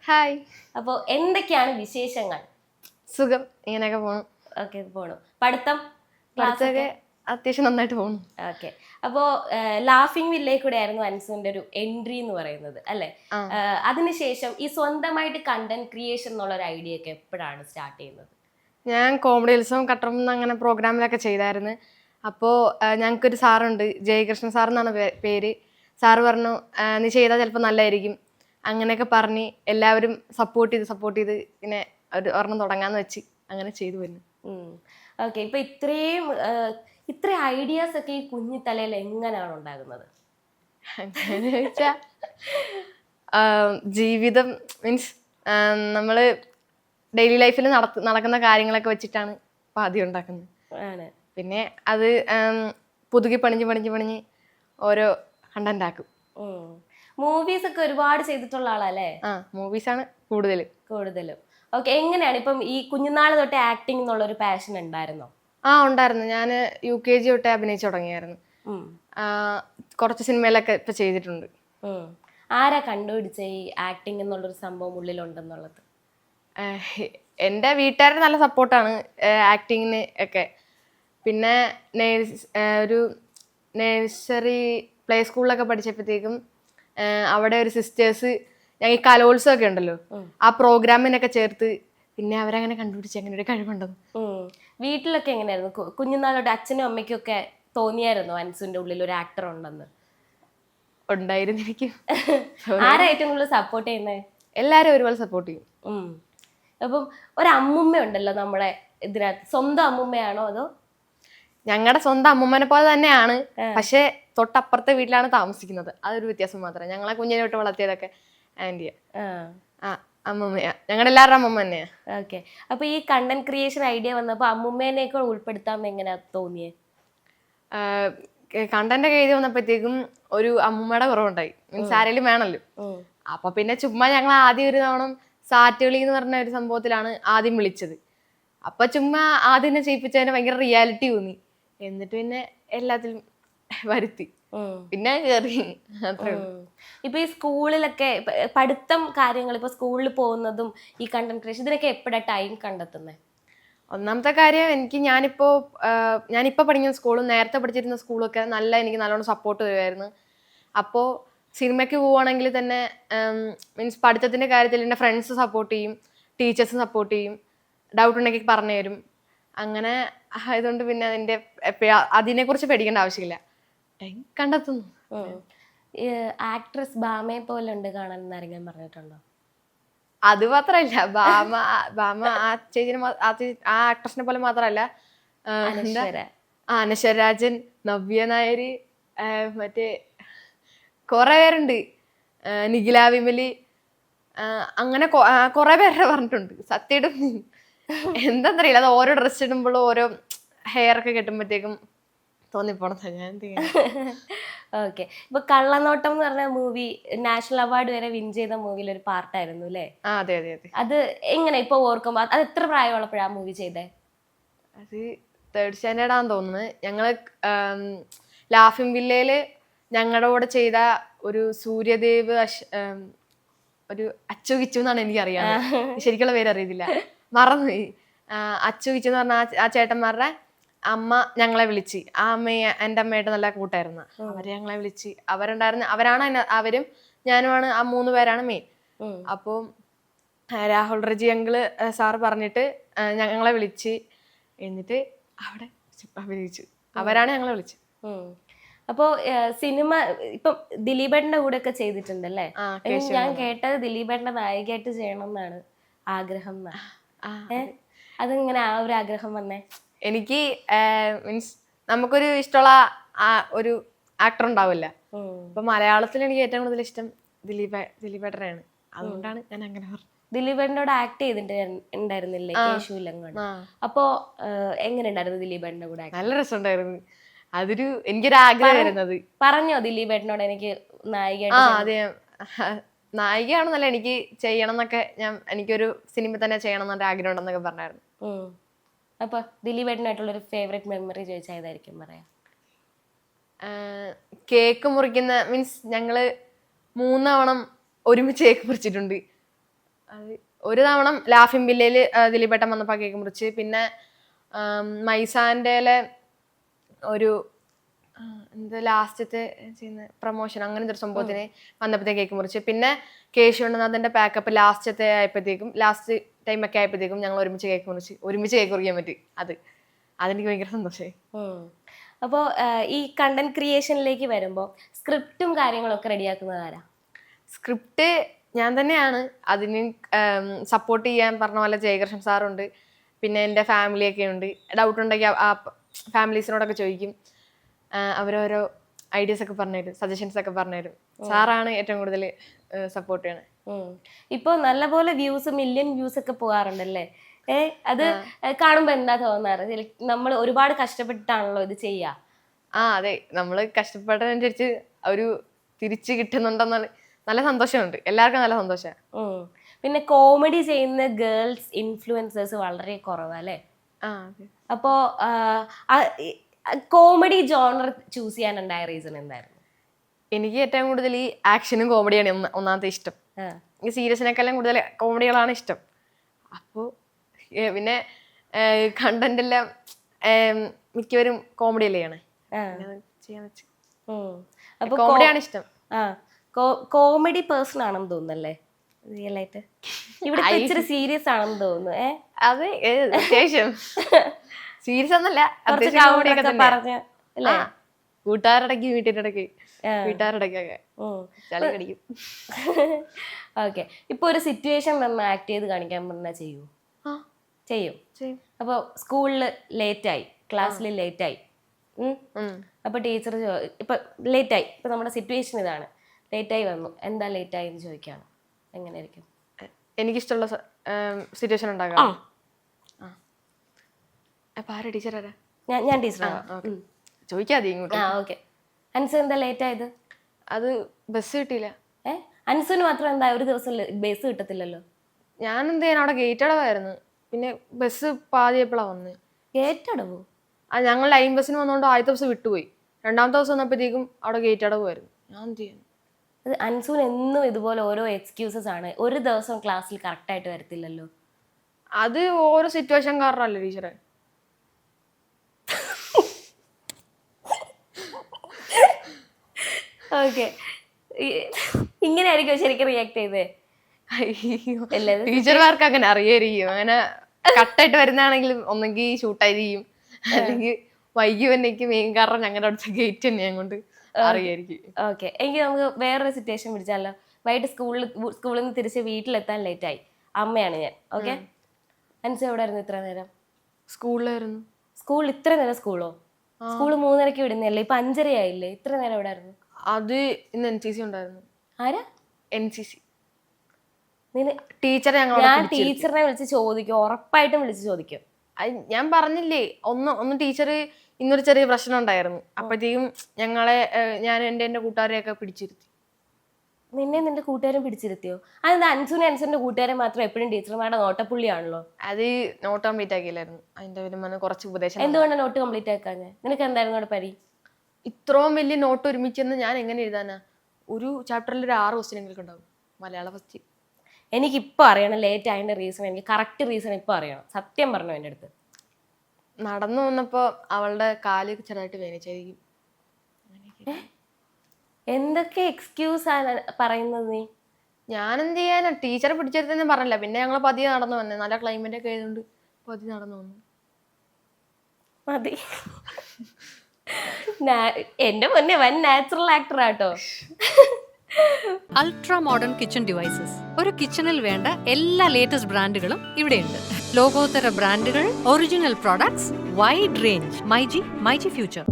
Hi. അപ്പോൾ എന്തൊക്കെയാണ് വിശേഷങ്ങൾ? സുഖം, ഇങ്ങനെയൊക്കെ പോണു. ഓക്കെ, പോണു. പഠിത്തം പഠിത്തമൊക്കെ അത്യാവശ്യം നന്നായിട്ട് പോണു. ഓക്കെ. അപ്പോൾ ലാഫിംഗ് വില്ലയിൽ കൂടെ ആയിരുന്നു അൻസുവിന്റെ ഒരു എൻട്രി എന്ന് പറയുന്നത് അല്ലേ? അതിനുശേഷം ഈ സ്വന്തമായിട്ട് കണ്ടന്റ് ക്രിയേഷൻ എന്നുള്ള ഒരു ഐഡിയ ഒക്കെ എപ്പോഴാണ് സ്റ്റാർട്ട് ചെയ്യുന്നത്? ഞാൻ കോമഡി ഉത്സവം കട്ടറും അങ്ങനെ പ്രോഗ്രാമിലൊക്കെ ചെയ്തായിരുന്നു. അപ്പോൾ ഞങ്ങൾക്കൊരു സാറുണ്ട്, ജയകൃഷ്ണൻ സാർ എന്നാണ് പേര്. സാറ് പറഞ്ഞു നീ ചെയ്താൽ ചിലപ്പോൾ നല്ലതായിരിക്കും. അങ്ങനെയൊക്കെ പറഞ്ഞ് എല്ലാവരും സപ്പോർട്ട് ചെയ്ത് ഇങ്ങനെ ഒരു ഒരെണ്ണം തുടങ്ങാന്ന് വെച്ച് അങ്ങനെ ചെയ്തു വരുന്നു. ഓക്കെ. ഇപ്പൊ ഇത്ര ഐഡിയാസ് ഒക്കെ ഈ കുഞ്ഞി തലയിൽ എങ്ങനെയാണ് ഉണ്ടാകുന്നത്? അങ്ങനെ ചോദിച്ചാൽ ജീവിതം മീൻസ് നമ്മള് ഡെയിലി ലൈഫിൽ നടക്കുന്ന കാര്യങ്ങളൊക്കെ വെച്ചിട്ടാണ് ആദ്യം ഉണ്ടാക്കുന്നത്. പിന്നെ അത് പുതുക്കി പണിഞ്ഞ് ഓരോ കണ്ടന്റ് ആക്കും. മൂവീസ് ഒക്കെ ഒരുപാട് ചെയ്തിട്ടുള്ള ആളല്ലേ? മൂവീസാണ് കൂടുതലും. ഓക്കെ. എങ്ങനെയാണ് ഇപ്പം ഈ കുഞ്ഞുനാൾ തൊട്ടേ ആക്ടിങ് എന്നുള്ള ഒരു പാഷൻ ഉണ്ടായിരുന്നോ? ഉണ്ടായിരുന്നു. ഞാൻ UKG തൊട്ടേ അഭിനയിച്ചു തുടങ്ങിയായിരുന്നു. കുറച്ച് സിനിമയിലൊക്കെ ഇപ്പൊ ചെയ്തിട്ടുണ്ട്. ആരാ കണ്ടുപിടിച്ച ഈ ആക്ടിങ് എന്നുള്ളൊരു സംഭവം ഉള്ളിലുണ്ടെന്നുള്ളത്? എൻ്റെ വീട്ടുകാർ നല്ല സപ്പോർട്ടാണ് ആക്ടിങ്ങിന് ഒക്കെ. പിന്നെ ഒരു നഴ്സറി പ്ലേ സ്കൂളിലൊക്കെ പഠിച്ചപ്പോഴത്തേക്കും അവിടെ ഒരു സിസ്റ്റേഴ്സ് ഞങ്ങൾ ഈ കലോത്സവമൊക്കെ ഉണ്ടല്ലോ, ആ പ്രോഗ്രാമിനൊക്കെ ചേർത്ത് പിന്നെ അവരങ്ങനെ കണ്ടുപിടിച്ച് അങ്ങനെ ഒരു കഴിവുണ്ടെന്ന്. വീട്ടിലൊക്കെ എങ്ങനെയായിരുന്നു? കുഞ്ഞുനാളോട് അച്ഛനും അമ്മയ്ക്കും ഒക്കെ തോന്നിയായിരുന്നു അൻസുവിന്റെ ഉള്ളിൽ ഒരു ആക്ടർ ഉണ്ടെന്ന്? ഉണ്ടായിരുന്നു. എനിക്ക് ആരാ ഏറ്റവും കൂടുതൽ സപ്പോർട്ട് ചെയ്യുന്നത്? എല്ലാരും ഒരുപോലെ സപ്പോർട്ട് ചെയ്യും. അപ്പം ഒരു അമ്മുമ്മ ഉണ്ടല്ലോ നമ്മുടെ ഇതിനകത്ത്, സ്വന്തം അമ്മുമ്മയാണോ അതോ? ഞങ്ങളുടെ സ്വന്തം അമ്മുമ്മനെ പോലെ തന്നെയാണ്, പക്ഷെ തൊട്ടപ്പുറത്തെ വീട്ടിലാണ് താമസിക്കുന്നത്. അതൊരു വ്യത്യാസം മാത്രമേ. ഞങ്ങളെ കുഞ്ഞിനെ തൊട്ട് വളർത്തിയതൊക്കെ ആന്റിയാ, അമ്മുമ്മയാ. ഞങ്ങളുടെ എല്ലാവരുടെ അമ്മുമ്മ തന്നെയാ. ഓക്കെ. അപ്പൊ ഈ കണ്ടന്റ് ക്രിയേഷൻ ഐഡിയ വന്നപ്പോ അമ്മുമ്മേനെയൊക്കെ ഉൾപ്പെടുത്താൻ എങ്ങനെയാ തോന്നിയേ? കണ്ടന്റ് ഒക്കെ എഴുതി വന്നപ്പോഴത്തേക്കും ഒരു അമ്മുമ്മയുടെ കുറവുണ്ടായി. മീൻസ് ആരെങ്കിലും വേണല്ലോ. അപ്പൊ പിന്നെ ചുമ്മാ ഞങ്ങൾ ആദ്യം ഒരു തവണ സാറ്റുകളി എന്ന് പറഞ്ഞ ഒരു സംഭവത്തിലാണ് ആദ്യം വിളിച്ചത്. അപ്പൊ ചുമ്മാ ആദ്യം ചെയ്യിപ്പിച്ചതിന് ഭയങ്കര റിയാലിറ്റി തോന്നി. എന്നിട്ട് പിന്നെ എല്ലാത്തിലും വരുത്തി, പിന്നെ കേറി. ഇപ്പൊ ഈ സ്കൂളിലൊക്കെ പഠിത്തം കാര്യങ്ങൾ, ഇപ്പൊ സ്കൂളിൽ പോകുന്നതും ഈ കണ്ടന്റ് ക്രിയേഷൻ, ഇതിനൊക്കെ എപ്പോഴാ ടൈം കണ്ടെത്തുന്നത്? ഒന്നാമത്തെ കാര്യം, ഞാനിപ്പോൾ പഠിക്കുന്ന സ്കൂളും നേരത്തെ പഠിച്ചിരുന്ന സ്കൂളൊക്കെ എനിക്ക് നല്ലോണം സപ്പോർട്ട് തരുമായിരുന്നു. അപ്പോൾ സിനിമയ്ക്ക് പോവുകയാണെങ്കിൽ തന്നെ മീൻസ് പഠിത്തത്തിൻ്റെ കാര്യത്തിൽ എൻ്റെ ഫ്രണ്ട്സ് സപ്പോർട്ട് ചെയ്യും, ടീച്ചേഴ്സ് സപ്പോർട്ട് ചെയ്യും, ഡൗട്ട് ഉണ്ടെങ്കിൽ പറഞ്ഞു തരും. അങ്ങനെ ആയതുകൊണ്ട് പിന്നെ അതിനെക്കുറിച്ച് പേടിക്കേണ്ട ആവശ്യമില്ല, ടൈം കണ്ടെത്തുന്നു. ആക്ട്രസ് ഭാമയെ പോലെ ഉണ്ട് കാണാൻ ആരെങ്കിലും പറഞ്ഞിട്ടുണ്ടോ? അത് മാത്രല്ല, ഭാമ ആ ചേച്ചിനെ ആ ആക്ട്രസിനെ പോലെ മാത്രല്ല, അനശ്വര രാജൻ, നവ്യ നായർ, മറ്റേ കുറെ പേരുണ്ട്, നിഖില വിമലി, അങ്ങനെ കുറെ പേരെ പറഞ്ഞിട്ടുണ്ട്. സത്യമായിട്ടും എന്താന്നറിയില്ല, അത് ഓരോ ഡ്രസ് ഇടുമ്പോഴും ഓരോ ഹെയർ ഒക്കെ കെട്ടുമ്പോഴത്തേക്കും തോന്നിപ്പോണതാ ഞാൻ. ഓക്കെ. ഇപ്പൊ കള്ളനോട്ടം എന്ന് പറഞ്ഞ മൂവി നാഷണൽ അവാർഡ് വരെ വിൻ ചെയ്ത മൂവിയിൽ ഒരു പാർട്ടായിരുന്നു അല്ലേ? അതെ. അത് എങ്ങനെ ഇപ്പൊ ഓർക്കുമ്പോ, അത് എത്ര പ്രായമുള്ളപ്പോഴാ മൂവി ചെയ്തേ? അത് 3rd സ്റ്റാൻഡേർഡ് ആണെന്ന് തോന്നുന്നത്. ഞങ്ങള് ലാഫിംഗ് വില്ലയില് ഞങ്ങളുടെ കൂടെ ചെയ്ത ഒരു സൂര്യദേവ്, ഒരു അച്ചു കിച്ചു എന്നാണ് എനിക്കറിയാം, ശരിക്കുള്ള പേര് അറിയത്തില്ല, മറന്നുപോയി. അച്ചു കിച്ചു എന്ന് പറഞ്ഞ ആ ചേട്ടന്മാരുടെ അമ്മ ഞങ്ങളെ വിളിച്ച്, ആ അമ്മയെ എൻ്റെ അമ്മയായിട്ട് നല്ല കൂട്ടായിരുന്നു. അവരെ ഞങ്ങളെ വിളിച്ച്, അവരും ഞാനുമാണ്, ആ 3 പേരാണ് മെയിൻ. അപ്പോൾ രാഹുൽ റജി അങ്കിള് സാറ് പറഞ്ഞിട്ട് ഞങ്ങളെ വിളിച്ച്, എന്നിട്ട് അവിടെ അഭിനയിച്ചു. അവരാണ് ഞങ്ങളെ വിളിച്ചത്. അപ്പോ സിനിമ ഇപ്പം ദിലീപേട്ടന്റെ കൂടെ ഒക്കെ ചെയ്തിട്ടുണ്ടല്ലേ? ഞാൻ കേട്ടത് ദിലീപേട്ടന്റെ നായികയായിട്ട് ചെയ്യണം എന്നാണ് ആഗ്രഹം. അതെങ്ങനെ ആ ഒരു ആഗ്രഹം വന്നേ? എനിക്ക് മീൻസ് നമുക്കൊരു ഇഷ്ടമുള്ള ഒരു ആക്ടർ ഉണ്ടാവില്ല. അപ്പൊ മലയാളത്തിൽ എനിക്ക് ഏറ്റവും കൂടുതൽ ഇഷ്ടം ദിലീപേട്ടനെയാണ്. അതുകൊണ്ടാണ് ഞാൻ അങ്ങനെ പറഞ്ഞത്. ദിലീപേട്ടനോട് ആക്ട് ചെയ്തിട്ടുണ്ടായിരുന്നില്ലേ കേശുവിലങ്ങാട്? അപ്പോ എങ്ങനെ ഉണ്ടായിരുന്നു ദിലീപേട്ടന്റെ കൂടെ? നല്ല രസമുണ്ടായിരുന്നു. എനിക്കൊരു ആഗ്രഹമായിരുന്നത്. പറഞ്ഞോ ദിലീപേട്ടനോട് എനിക്ക് നായിക? അതെ, നായികയാണെന്നല്ല, എനിക്ക് ചെയ്യണം എന്നൊക്കെ, എനിക്കൊരു സിനിമ തന്നെ ചെയ്യണം എന്നൊരു ആഗ്രഹം ഉണ്ടെന്നൊക്കെ പറഞ്ഞായിരുന്നു. അപ്പൊ ദിലീപേട്ടനായിട്ടുള്ളൊരു ഫേവറേറ്റ് മെമ്മറി ചോദിച്ചാൽ ഏതായിരിക്കും പറയാ? കേക്ക് മുറിക്കുന്ന, മീൻസ് ഞങ്ങള് 3 തവണ ഒരുമിച്ച് കേക്ക് മുറിച്ചിട്ടുണ്ട്. അത് ഒരു തവണ ലാഫിംഗ് വില്ലയില് ദിലീപേട്ടൻ വന്നപ്പോൾ കേക്ക് മുറിച്ച്, പിന്നെ മൈസാൻ്റെ ഒരു എന്ത് ലാസ്റ്റത്തെ ചെയ്യുന്ന പ്രൊമോഷൻ അങ്ങനത്തെ ഒരു സംഭവത്തിന് വന്നപ്പോഴത്തേക്ക് കേക്ക് മുറിച്ച്, പിന്നെ കേശവണ്ണനാഥന്റെ പാക്കപ്പ് ലാസ്റ്റ് ടൈം ഒക്കെ ആയപ്പോഴത്തേക്കും ഞങ്ങൾ ഒരുമിച്ച് കേക്ക് മുറിക്കാൻ പറ്റി. അതെനിക്ക് ഭയങ്കര സന്തോഷമായി. അപ്പോൾ ഈ കണ്ടന്റ് ക്രിയേഷനിലേക്ക് വരുമ്പോൾ സ്ക്രിപ്റ്റും കാര്യങ്ങളൊക്കെ റെഡിയാക്കുന്നത് ആരാ? സ്ക്രിപ്റ്റ് ഞാൻ തന്നെയാണ്. അതിന് സപ്പോർട്ട് ചെയ്യാൻ പറഞ്ഞ പോലെ ജയകൃഷ്ണൻ സാറുണ്ട്, പിന്നെ എൻ്റെ ഫാമിലിയൊക്കെ ഉണ്ട്. ഡൗട്ട് ഉണ്ടെങ്കിൽ ആ ഫാമിലീസിനോടൊക്കെ ചോദിക്കും, അവരോരോ ഐഡിയാസ് ഒക്കെ പറഞ്ഞുതരും, സജഷൻസ് ഒക്കെ പറഞ്ഞുതരും. സാറാണ് ഏറ്റവും കൂടുതൽ സപ്പോർട്ട് ചെയ്യണത്. ഇപ്പോൾ നല്ലപോലെ മില്യൺ വ്യൂസ് ഒക്കെ പോകാറുണ്ടല്ലേ? അത് കാണുമ്പോ എന്താ തോന്നാറ്? നമ്മൾ ഒരുപാട് കഷ്ടപ്പെട്ടിട്ടാണല്ലോ ഇത് ചെയ്യാ. അതെ, നമ്മള് കഷ്ടപ്പെട്ടതനുസരിച്ച് ഒരു തിരിച്ചു കിട്ടുന്നുണ്ടെന്നാണ് നല്ല സന്തോഷമുണ്ട്. എല്ലാവർക്കും നല്ല സന്തോഷം. പിന്നെ കോമഡി ചെയ്യുന്ന ഗേൾസ് ഇൻഫ്ലുവൻസേഴ്സ് വളരെ കുറവല്ലേ? അപ്പോ കോമഡി ജോണർ ചൂസ് ചെയ്യാനുണ്ടായ റീസൺ എന്തായിരുന്നു? എനിക്ക് ഏറ്റവും കൂടുതൽ ഈ ആക്ഷനും കോമഡിയാണ് ഒന്നാമത്തെ ഇഷ്ടം. ഈ സീരിയസിനേക്കാളും കൂടുതൽ കോമഡികളാണ് ഇഷ്ടം. അപ്പോൾ പിന്നെ കണ്ടന്റ് എല്ലാം മിക്കവരും കോമഡി അല്ലേ ആണ് ചെയ്യാൻ വെച്ച്. അപ്പൊ കോമഡിയാണ് ഇഷ്ടം. കോമഡി പേഴ്സൺ ആണെന്ന് തോന്നുന്നല്ലേ റിയൽ ആയിട്ട്? ഇവിടെ ഇച്ചിരി സീരിയസ് ആണെന്ന് തോന്നുന്നു. അതെ, അത്യാവശ്യം സീരിയസ് ഒന്നല്ല, കൂട്ടുകാരടക്കി വീട്ടിലിടക്ക് വീട്ടുകാരടക്കൊക്കെ ചളി കടിക്കും. ഓക്കെ, ഇപ്പൊ ഒരു സിറ്റുവേഷൻ നമ്മൾ ആക്ട് ചെയ്ത് കാണിക്കാൻ പറഞ്ഞാൽ ചെയ്യും? അപ്പൊ സ്കൂളില് ലേറ്റായി, ക്ലാസ്സിൽ ലേറ്റായി, അപ്പൊ ടീച്ചർ ഇപ്പൊ ലേറ്റായി, ഇപ്പൊ നമ്മുടെ സിറ്റുവേഷൻ ഇതാണ്, ലേറ്റായി വന്നു, എന്താ ലേറ്റായി എന്ന് ചോദിക്കാണ്, എങ്ങനെയായിരിക്കും? എനിക്കിഷ്ടമുള്ള സിറ്റുവേഷൻ ഉണ്ടാകാം. ടീച്ചർ ഞാൻ ടീച്ചറാണ്, ചോദിക്കാതെ ഇങ്ങോട്ട്. ഓക്കെ. അൻസു എന്താ ലേറ്റ് ആയത്? അത് ബസ് കിട്ടിയില്ല. അൻസുവിന് മാത്രം എന്താ ഒരു ദിവസം ബസ് കിട്ടത്തില്ലല്ലോ? ഞാൻ എന്ത് ചെയ്യാൻ, അവിടെ ഗേറ്റ് അടവായിരുന്നു. പിന്നെ ബസ് പാതിയപ്പോഴാണ് വന്നത്. ഗേറ്റ് അടവോ? ഞങ്ങൾ ലൈൻ ബസ്സിന് വന്നുകൊണ്ട് ആദ്യത്തെ ദിവസം വിട്ടുപോയി. രണ്ടാമത്തെ ദിവസം വന്നപ്പോഴത്തേക്കും അവിടെ ഗേറ്റ് അടവായിരുന്നു. ഞാൻ എന്ത് ചെയ്യാൻ? അത് അൻസുവിന് എന്നും ഇതുപോലെ ഓരോ എക്സ്ക്യൂസസ് ആണ്. ഒരു ദിവസം ക്ലാസ്സിൽ കറക്റ്റ് ആയിട്ട് വരത്തില്ലല്ലോ. അത് ഓരോ സിറ്റുവേഷൻ കാരണമല്ലേ ടീച്ചറെ. ഓക്കെ, ഇങ്ങനെയായിരിക്കും ശരിക്കും റിയാക്ട് ചെയ്തേ? ടീച്ചർമാർക്ക് അങ്ങനെ അറിയായിരിക്കും. അങ്ങനെ കട്ടായിട്ട് വരുന്നതാണെങ്കിലും ഒന്നെങ്കിൽ ഷൂട്ടായിരിക്കും, അല്ലെങ്കിൽ വൈകി വന്നേക്ക് മെയിൻ കാരണം ഞങ്ങളുടെ അടുത്ത ഗേറ്റ് തന്നെയാണ് കൊണ്ട് അറിയായിരിക്കും. ഓക്കെ, എങ്കിൽ നമുക്ക് വേറൊരു സിറ്റുവേഷൻ പിടിച്ചാലോ? വൈകിട്ട് സ്കൂളിൽ നിന്ന് തിരിച്ച് വീട്ടിലെത്താൻ ലേറ്റായി, അമ്മയാണ് ഞാൻ. ഓക്കെ, അൻസു എവിടെ ആയിരുന്നു ഇത്ര നേരം? സ്കൂളിലായിരുന്നു. സ്കൂളിൽ ഇത്ര നേരം? സ്കൂളോ? സ്കൂള് 3:30 വിടുന്നല്ലേ, ഇപ്പൊ 5:30 ആയില്ലേ? ഇത്ര നേരം എവിടെ ആയിരുന്നു? അത് ഇന്ന് NCC ഉണ്ടായിരുന്നു. ആരാ? NCC teacher. ഞാൻ ടീച്ചറിനെ വിളിച്ച് ചോദിക്കും, ഉറപ്പായിട്ടും വിളിച്ച് ചോദിക്കും. ഞാൻ പറഞ്ഞില്ലേ, ഒന്ന് ടീച്ചർ ഇന്നൊരു ചെറിയ പ്രശ്നം ഉണ്ടായിരുന്നു. അപ്പോഴത്തേക്കും എൻ്റെ കൂട്ടുകാരെയൊക്കെ പിടിച്ചിരുത്തി. നിന്റെ കൂട്ടുകാരും പിടിച്ചിരുത്തിയോ? അതെന്താ? അൻസുവിന്റെ കൂട്ടുകാരെ മാത്രം എപ്പോഴും ടീച്ചർമാരുടെ നോട്ടപ്പുള്ളിയാണല്ലോ. അത് നോട്ട് കംപ്ലീറ്റ് ആക്കിയില്ലായിരുന്നു. അതിന്റെ വരുമാനം കുറച്ച് ഉപദേശം. എന്തുകൊണ്ടാണ് നോട്ട് കംപ്ലീറ്റ് ആക്കാഞ്ഞ? നിനക്ക് എന്തായിരുന്നു അവിടെ പരി? ഇത്രയും വലിയ നോട്ട് ഒരുമിച്ചെന്ന് ഞാൻ എങ്ങനെ എഴുതാനാ? ഒരു ചാപ്റ്ററിൽ ഒരു 6 ക്വസ്റ്റ്യൻ ഉണ്ടാവും. മലയാളം ഫസ്റ്റ്. എനിക്കിപ്പോൾ അറിയണം ലേറ്റ് ആയതിന്റെ റീസൺ. എനിക്ക് കറക്റ്റ് റീസൺ ഇപ്പൊ അറിയണം. സത്യം പറഞ്ഞു. എൻ്റെ അടുത്ത് നടന്നു വന്നപ്പോ അവളുടെ കാല് ചെറുതായിട്ട് വേദനിച്ചായിരിക്കും. എന്തൊക്കെ എക്സ്ക്യൂസ് ആണ് പറയുന്നത് നീ? ഞാനെന്ത് ചെയ്യാനാ? ടീച്ചറെ പിടിച്ചെടുത്തെന്ന് പറഞ്ഞില്ല. പിന്നെ ഞങ്ങൾ പതിയെ നടന്നു വന്നേ. നല്ല ക്ലൈമറ്റ് ഒക്കെ ആയതുകൊണ്ട് പതിയെ നടന്നു വന്നു. മതി. എന്റെ മുന്നേ വൻ നാച്ചുറൽ ആക്ടർ ആട്ടോ. Ultra modern kitchen devices. ഒരു കിച്ചണിൽ വേണ്ട എല്ലാ ലേറ്റസ്റ്റ് ബ്രാൻഡുകളും ഇവിടെയുണ്ട്. ലോകോത്തര ബ്രാൻഡുകൾ, original products, wide range. MyG future.